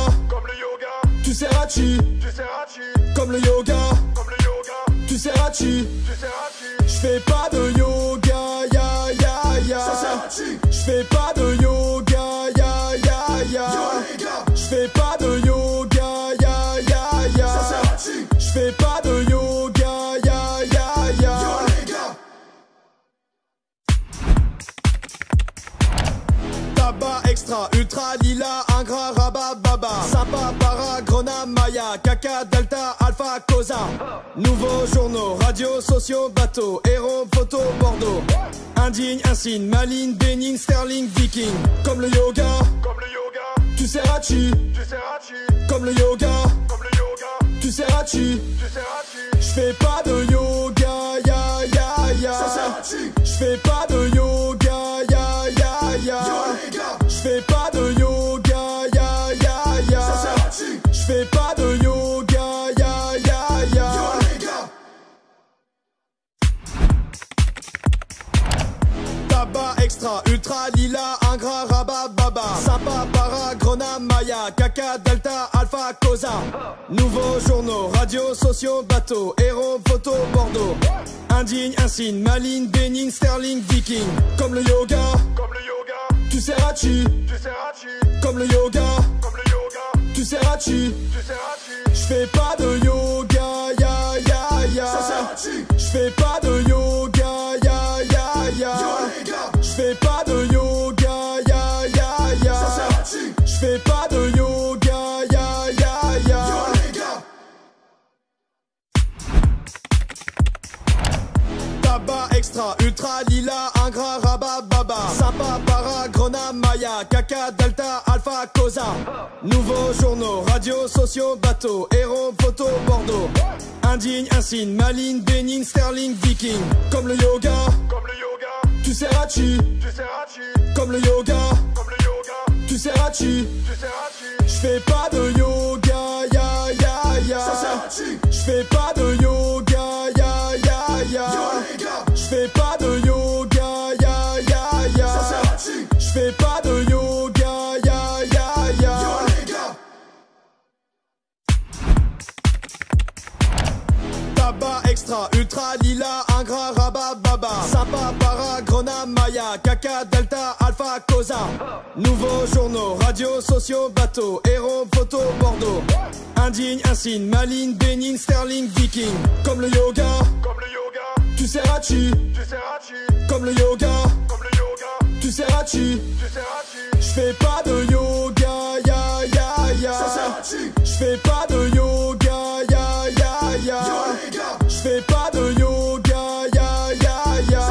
tu sais rachi. Comme le yoga, tu sais rachi. J'fais pas de yoga, ya ya ya. J'fais pas de yoga, ya ya ya. J'fais pas de yoga, ya ya ya. J'fais pas de yoga, ya ya ya. Tabac extra, ultra, lila, ingrat, rabat, baba. Sympa, para, grenade, maya, caca, delta, alpha, cosa. Nouveaux journaux, radios, sociaux, bateaux, héros, photos, Bordeaux. Indigne, insigne, maligne, bénigne, sterling, viking. Comme le yoga, tu sais rachi. Comme le yoga, tu sais rachi. J'fais pas de yoga, ya ya ya. J'fais pas de yoga, ya ya ya. J'fais pas de yoga, ya ya ya. J'fais pas de yoga, ya ya ya. Tabac extra, ultra, lila, ingrat, rabat, baba. Sympa, para, grenade, maya, caca, delta, alpha, cosa. Nouveaux journaux, radios, sociaux, bateaux, héros, photos, Bordeaux. Indigne, insigne, maligne, bénigne, sterling, viking. Comme le yoga, tu sais rachi. Comme le yoga, tu sais rachi. J'fais pas de yoga, ya ya ya. J'fais pas de yoga, ya ya ya. J'fais pas de yoga, ya ya ya. J'fais pas de yoga, ya ya ya. Tabac extra, ultra, lila, ingrat, rabat, baba. Sympa, para, grenade, maya, caca, delta, alpha, cosa. Nouveaux journaux, radios, sociaux, bateaux, héros, photos, Bordeaux. Indigne, insigne, maligne, bénigne, sterling, viking. Comme le yoga, tu sais rachi. Comme le yoga, tu sais rachi. J'fais pas de yoga, ya ya ya. J'fais pas de yoga, ya ya ya. J'fais pas de yoga, ya ya ya. J'fais pas de yoga, ya ya ya. Tabac extra, ultra, lila, ingrat, rabat, Sapa, Para, Grenade, Maya, Caca, Delta, Alpha, Cosa. Nouveaux journaux, radios, sociaux, bateaux, héros, photos, Bordeaux. Indigne, insigne, maligne, bénigne, sterling, viking. Comme le yoga, tu seras chi. Comme le yoga, tu seras chi. J'fais pas de yoga, ya ya ya. J'fais pas de yoga, ya ya ya. J'fais pas de yoga, ya ya ya.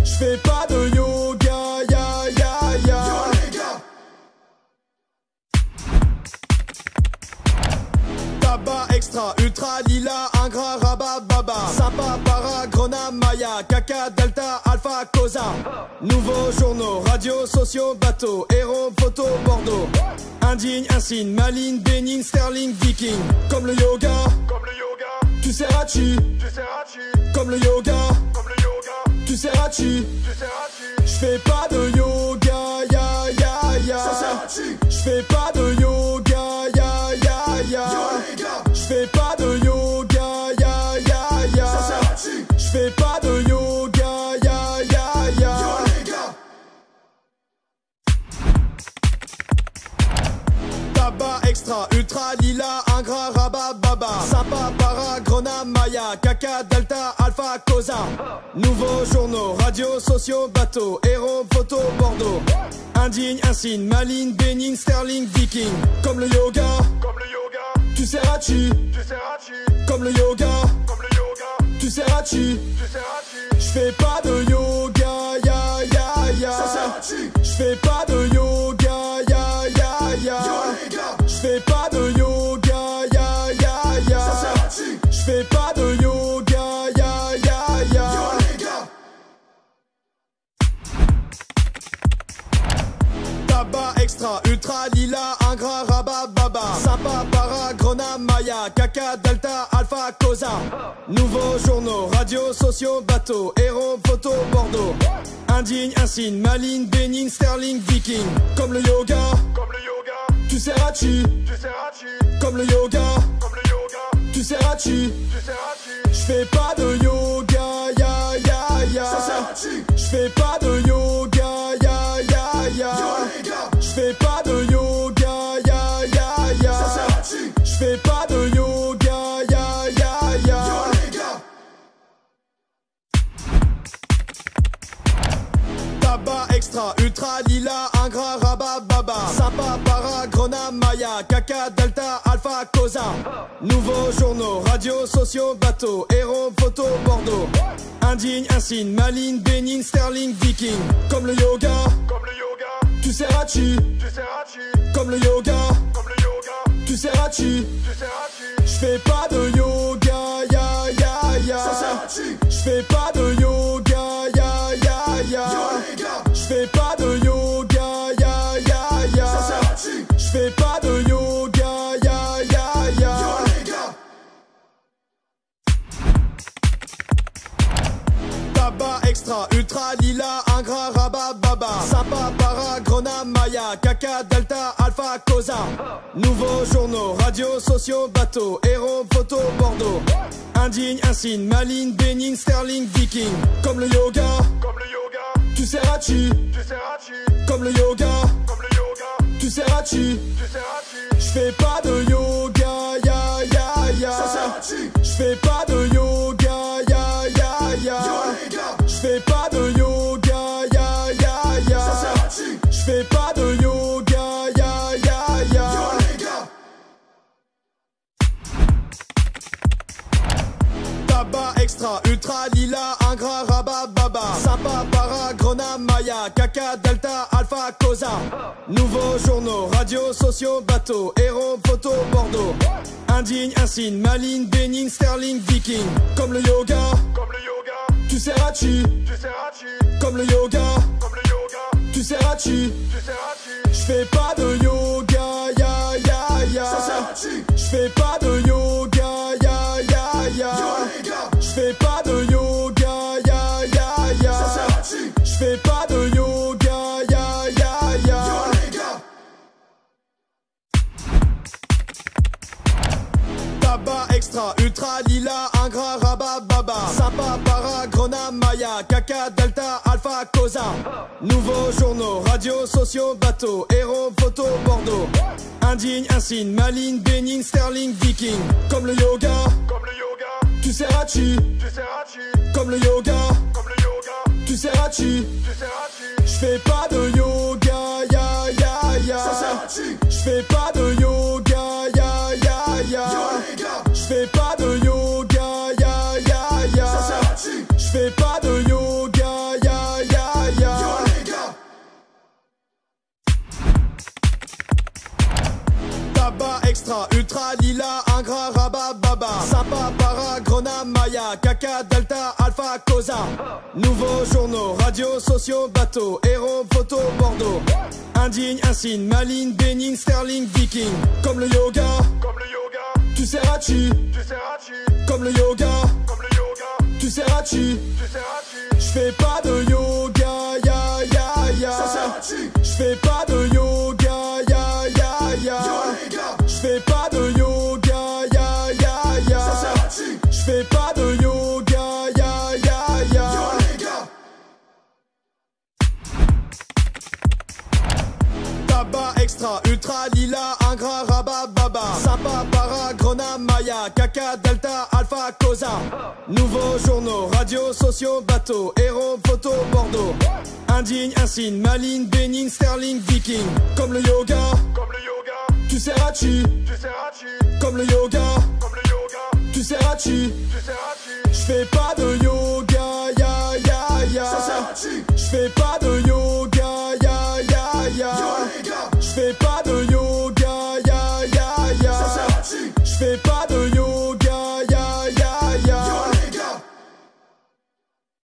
J'fais pas de yoga, ya ya ya. Tabac extra, ultra, lila, ingrat, rabat, baba. Sapa, para, grenade, maya, caca, delta, alpha, cosa. Nouveaux journaux, radios, sociaux, bateaux, héros, photos, Bordeaux. Indigne, insigne, maligne, bénigne, sterling, viking. Comme le yoga, tu seras chi. Comme le yoga, tu seras chi. J'fais pas de yoga, ya ya ya. J'fais pas de yoga, ya ya ya. J'fais pas de yoga, ya ya ya. J'fais pas de yoga, ya ya ya. Tabac extra, ultra, lila, ingrat, rabat, baba. Sapa, para, grenade, maya, caca, delta, alpha, cosa. Nouveaux journaux, radios, sociaux, bateaux, héros, photos, Bordeaux. Indigne, insigne, maligne, bénigne, sterling, viking. Comme le yoga, tu seras chi. Comme le yoga, tu seras chi. J'fais pas de yoga, ya ya ya. J'fais pas de yoga, ya ya ya. J'fais pas de yoga, ya ya ya. J'fais pas de yoga, ya ya ya. Tabac extra, ultra, lila, ingrat, rabat, baba. Sapa, para, grenade, maya, caca, delta, alpha, cosa. Nouveaux journaux, radios, sociaux, bateaux, héros, photos, Bordeaux. Indigne, insigne, maligne, bénigne, sterling, viking. Comme le yoga, tu seras chi. Comme le yoga, tu seras chi. J'fais pas de yoga, ya ya ya. J'fais pas de yoga, ya ya ya. J'fais pas de yoga, ya ya ya. J'fais pas de yoga, ya ya ya. Tabac extra, ultra, lila, ingrat, rabat, baba. Sapa, para, grenade, maya, caca, delta, alpha, cosa. Nouveaux journaux, radios, sociaux, bateaux, héros, photos, Bordeaux. Indigne, insigne, maligne, bénigne, sterling, viking. Comme le yoga, tu seras chi. Comme le yoga, tu seras chi. J'fais pas de yoga, ya ya ya. J'fais pas de yoga, ya ya ya. J'fais pas de yoga, ya ya ya. J'fais pas de yoga, ya ya ya. Tabac extra, ultra, lila, ingrat, rabat, baba. Sapa, para, grenade, maya, caca, delta, alpha, cosa. Nouveaux journaux, radios, sociaux, bateaux, héros, photos, Bordeaux. Indigne, insigne, maligne, bénigne, sterling, viking. Comme le yoga, tu seras chi. Comme le yoga, tu seras chi. J'fais pas de yoga, ya ya ya. J'fais pas de yoga, ya ya ya. J'fais pas de yoga, ya ya ya. J'fais pas de yoga, ya ya ya. Tabac extra, ultra, lila, ingrat, rabat, baba. Sapa, para, grenade, maya, caca, delta, alpha, cosa. Nouveaux journaux, radios, sociaux, bateaux, héros, photos, Bordeaux. Indigne, insigne, maligne, bénigne, sterling, viking. Comme le yoga, tu seras chi. Comme le yoga, tu seras chi. J'fais pas de yoga, ya ya ya. J'fais pas de yoga, ya ya ya. J'fais pas de yoga, ya ya ya. J'fais pas de yoga, ya ya ya. Tabac extra, ultra, lila, ingrat, rabat, baba. Sapa, para, grenade, maya, caca, Alpha, Cosa. Nouveaux journaux, radios, sociaux, bateaux, héros, photos, Bordeaux. Indigne, insigne, maligne, bénigne, sterling, viking. Comme le yoga, tu sais Hachi. Comme le yoga, tu sais Hachi. J'fais pas de yoga, ya ya ya. J'fais pas de yoga, ya ya ya. J'fais pas de yoga, ya ya ya. J'fais pas de yoga, ya ya ya. Tabac extra, ultra, lila, ingrat, rabat, baba. Sympa, para, grenat, maya, caca, delta, alpha, cosa. Nouveaux journaux, radios, sociaux, bateaux, héros, photos, Bordeaux. Indigne, insigne, maligne, bénigne, sterling, viking. Comme le yoga, tu sais Hachi. Comme le yoga, tu sais Hachi. J'fais pas de yoga, ya ya ya. J'fais pas de yoga, ya ya ya. J'fais pas de yoga, ya ya ya. J'fais pas de yoga, ya ya ya. Tabac extra, ultra, lila, ingrat, rabat, baba. Sympa, para, grenat, maya, caca, delta, alpha, cosa. Nouveaux journaux, radios, sociaux, bateaux, héros, photos, Bordeaux. Indigne, insigne, maligne, bénigne, sterling, viking. Comme le yoga, tu sais Hachi. Comme le yoga, tu sais Hachi. J'fais pas de